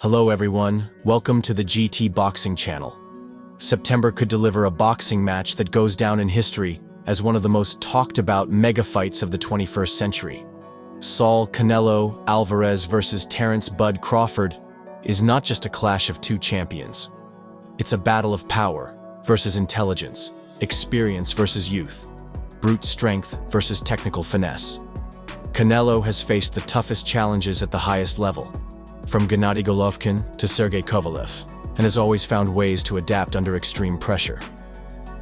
Hello everyone, welcome to the GT Boxing channel. September could deliver a boxing match that goes down in history as one of the most talked about mega fights of the 21st century. Canelo Alvarez versus Terence Bud Crawford is not just a clash of two champions. It's a battle of power versus intelligence, experience versus youth, brute strength versus technical finesse. Canelo has faced the toughest challenges at the highest level, from Gennady Golovkin to Sergey Kovalev, and has always found ways to adapt under extreme pressure.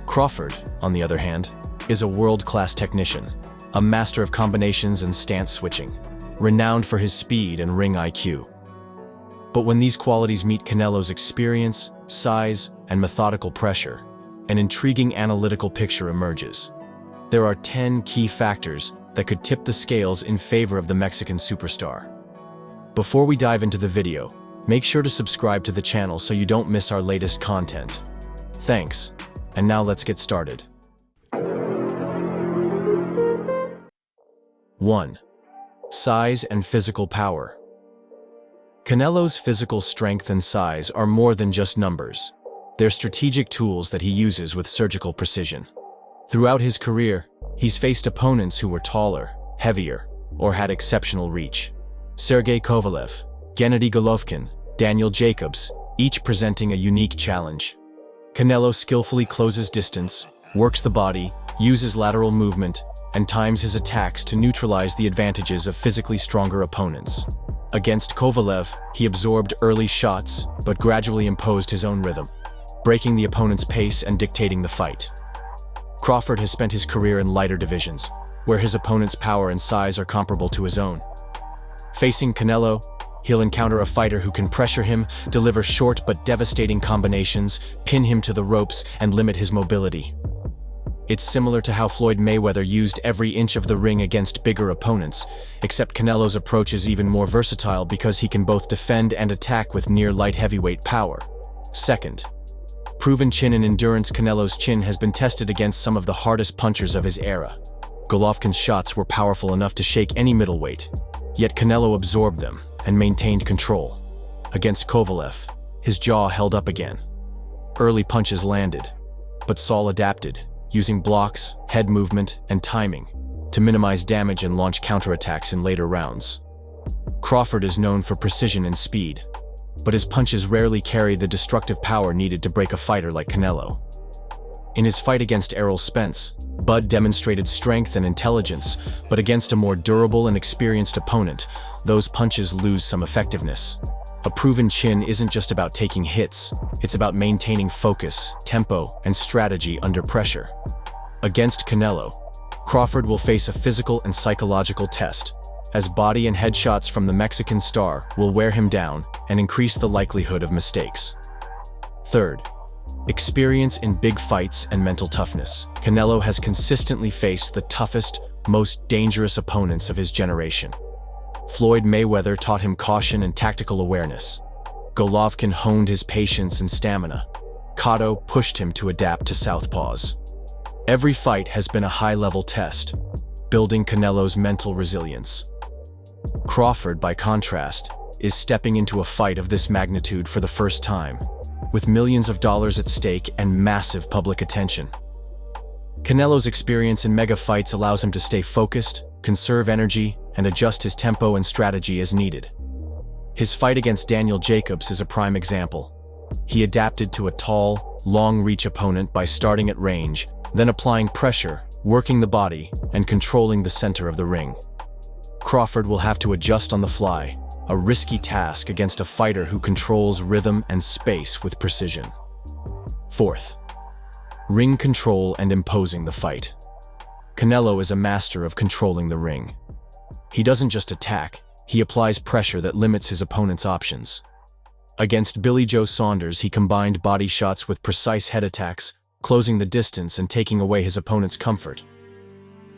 Crawford, on the other hand, is a world-class technician, a master of combinations and stance switching, renowned for his speed and ring IQ. But when these qualities meet Canelo's experience, size, and methodical pressure, an intriguing analytical picture emerges. There are 10 key factors that could tip the scales in favor of the Mexican superstar. Before we dive into the video, make sure to subscribe to the channel so you don't miss our latest content. Thanks, and now let's get started. 1. Size and physical power. Canelo's physical strength and size are more than just numbers. They're strategic tools that he uses with surgical precision. Throughout his career, he's faced opponents who were taller, heavier, or had exceptional reach. Sergey Kovalev, Gennady Golovkin, Daniel Jacobs, each presenting a unique challenge. Canelo skillfully closes distance, works the body, uses lateral movement, and times his attacks to neutralize the advantages of physically stronger opponents. Against Kovalev, he absorbed early shots, but gradually imposed his own rhythm, breaking the opponent's pace and dictating the fight. Crawford has spent his career in lighter divisions, where his opponent's power and size are comparable to his own. Facing Canelo, he'll encounter a fighter who can pressure him, deliver short but devastating combinations, pin him to the ropes, and limit his mobility. It's similar to how Floyd Mayweather used every inch of the ring against bigger opponents, except Canelo's approach is even more versatile because he can both defend and attack with near light heavyweight power. Second, proven chin and endurance. Canelo's chin has been tested against some of the hardest punchers of his era. Golovkin's shots were powerful enough to shake any middleweight, yet Canelo absorbed them and maintained control. Against Kovalev, his jaw held up again. Early punches landed, but Saul adapted, using blocks, head movement, and timing to minimize damage and launch counterattacks in later rounds. Crawford is known for precision and speed, but his punches rarely carry the destructive power needed to break a fighter like Canelo. In his fight against Errol Spence, Bud demonstrated strength and intelligence, but against a more durable and experienced opponent, those punches lose some effectiveness. A proven chin isn't just about taking hits, it's about maintaining focus, tempo, and strategy under pressure. Against Canelo, Crawford will face a physical and psychological test, as body and headshots from the Mexican star will wear him down and increase the likelihood of mistakes. Third, experience in big fights and mental toughness. Canelo has consistently faced the toughest, most dangerous opponents of his generation. Floyd Mayweather taught him caution and tactical awareness. Golovkin honed his patience and stamina. Cotto pushed him to adapt to southpaws. Every fight has been a high-level test, building Canelo's mental resilience. Crawford, by contrast, is stepping into a fight of this magnitude for the first time, with millions of dollars at stake and massive public attention. Canelo's experience in mega fights allows him to stay focused, conserve energy, and adjust his tempo and strategy as needed. His fight against Daniel Jacobs is a prime example. He adapted to a tall, long-reach opponent by starting at range, then applying pressure, working the body, and controlling the center of the ring. Crawford will have to adjust on the fly, a risky task against a fighter who controls rhythm and space with precision. Fourth, ring control and imposing the fight. Canelo is a master of controlling the ring. He doesn't just attack, he applies pressure that limits his opponent's options. Against Billy Joe Saunders, he combined body shots with precise head attacks, closing the distance and taking away his opponent's comfort.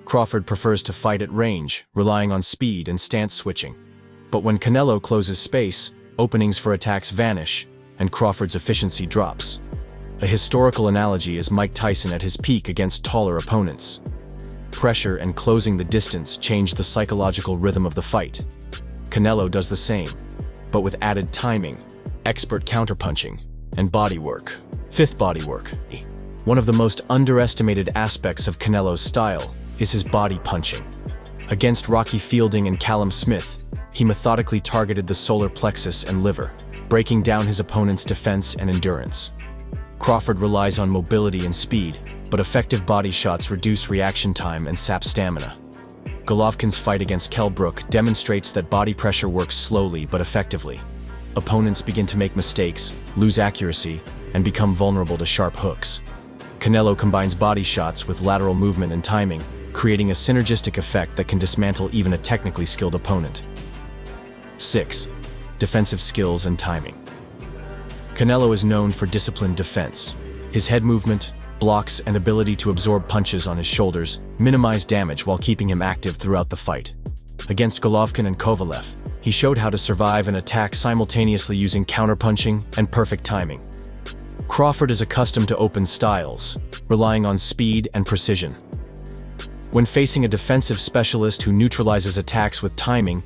Crawford prefers to fight at range, relying on speed and stance switching. But when Canelo closes space, openings for attacks vanish, and Crawford's efficiency drops. A historical analogy is Mike Tyson at his peak against taller opponents. Pressure and closing the distance change the psychological rhythm of the fight. Canelo does the same, but with added timing, expert counterpunching, and bodywork. Fifth, bodywork. One of the most underestimated aspects of Canelo's style is his body punching. Against Rocky Fielding and Callum Smith, he methodically targeted the solar plexus and liver, breaking down his opponent's defense and endurance. Crawford relies on mobility and speed, but effective body shots reduce reaction time and sap stamina. Golovkin's fight against Kell Brook demonstrates that body pressure works slowly but effectively. Opponents begin to make mistakes, lose accuracy, and become vulnerable to sharp hooks. Canelo combines body shots with lateral movement and timing, creating a synergistic effect that can dismantle even a technically skilled opponent. 6. Defensive skills and timing. Canelo is known for disciplined defense. His head movement, blocks, and ability to absorb punches on his shoulders minimize damage while keeping him active throughout the fight. Against Golovkin and Kovalev, he showed how to survive and attack simultaneously using counterpunching and perfect timing. Crawford is accustomed to open styles, relying on speed and precision. When facing a defensive specialist who neutralizes attacks with timing,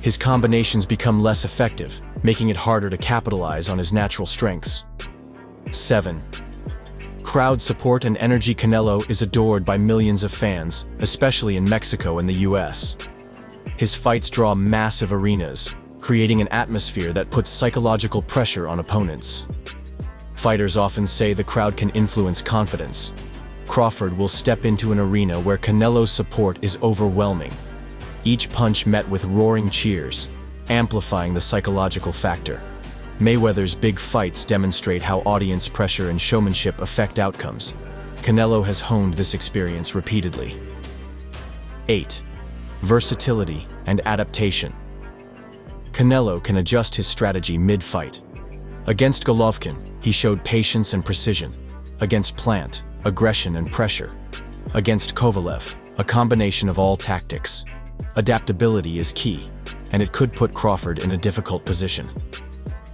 his combinations become less effective, making it harder to capitalize on his natural strengths. 7. Crowd support and energy. Canelo is adored by millions of fans, especially in Mexico and the US. His fights draw massive arenas, creating an atmosphere that puts psychological pressure on opponents. Fighters often say the crowd can influence confidence. Crawford will step into an arena where Canelo's support is overwhelming. Each punch met with roaring cheers, amplifying the psychological factor. Mayweather's big fights demonstrate how audience pressure and showmanship affect outcomes. Canelo has honed this experience repeatedly. 8. Versatility and adaptation. Canelo can adjust his strategy mid-fight. Against Golovkin, he showed patience and precision. Against Plant, aggression and pressure. Against Kovalev, a combination of all tactics. Adaptability is key, and it could put Crawford in a difficult position.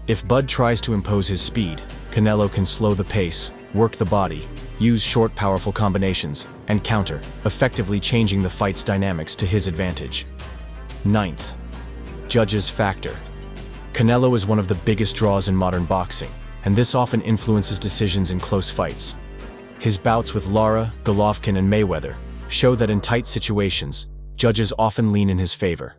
If Bud tries to impose his speed, Canelo can slow the pace, work the body, use short, powerful combinations, and counter, effectively changing the fight's dynamics to his advantage. 9th. Judges factor. Canelo is one of the biggest draws in modern boxing, and this often influences decisions in close fights. His bouts with Lara, Golovkin, and Mayweather show that in tight situations, judges often lean in his favor.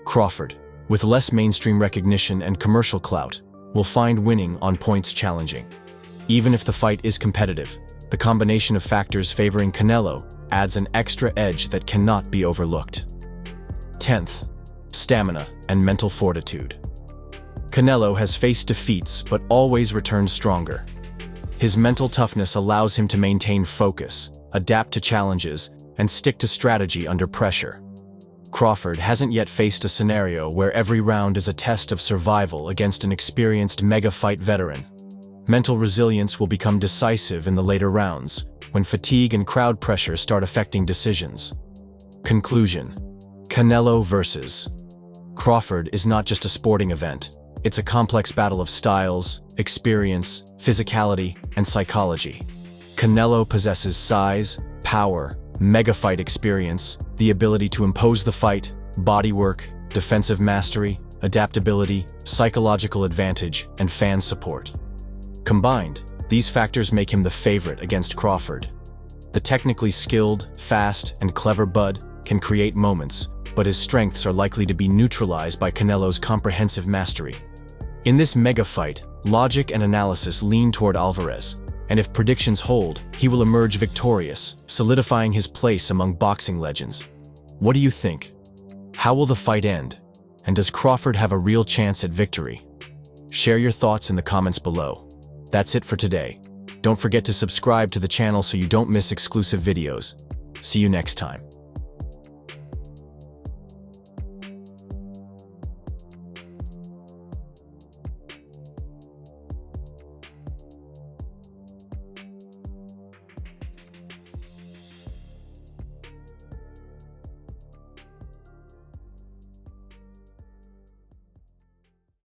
Crawford, with less mainstream recognition and commercial clout, will find winning on points challenging. Even if the fight is competitive, the combination of factors favoring Canelo adds an extra edge that cannot be overlooked. 10th. Stamina and mental fortitude. Canelo has faced defeats but always returned stronger. His mental toughness allows him to maintain focus, adapt to challenges, and stick to strategy under pressure. Crawford hasn't yet faced a scenario where every round is a test of survival against an experienced mega-fight veteran. Mental resilience will become decisive in the later rounds, when fatigue and crowd pressure start affecting decisions. Conclusion: Canelo vs. Crawford is not just a sporting event. It's a complex battle of styles, experience, physicality, and psychology. Canelo possesses size, power, mega-fight experience, the ability to impose the fight, bodywork, defensive mastery, adaptability, psychological advantage, and fan support. Combined, these factors make him the favorite against Crawford. The technically skilled, fast, and clever Bud can create moments, but his strengths are likely to be neutralized by Canelo's comprehensive mastery. In this mega-fight, logic and analysis lean toward Alvarez, and if predictions hold, he will emerge victorious, solidifying his place among boxing legends. What do you think? How will the fight end? And does Crawford have a real chance at victory? Share your thoughts in the comments below. That's it for today. Don't forget to subscribe to the channel so you don't miss exclusive videos. See you next time.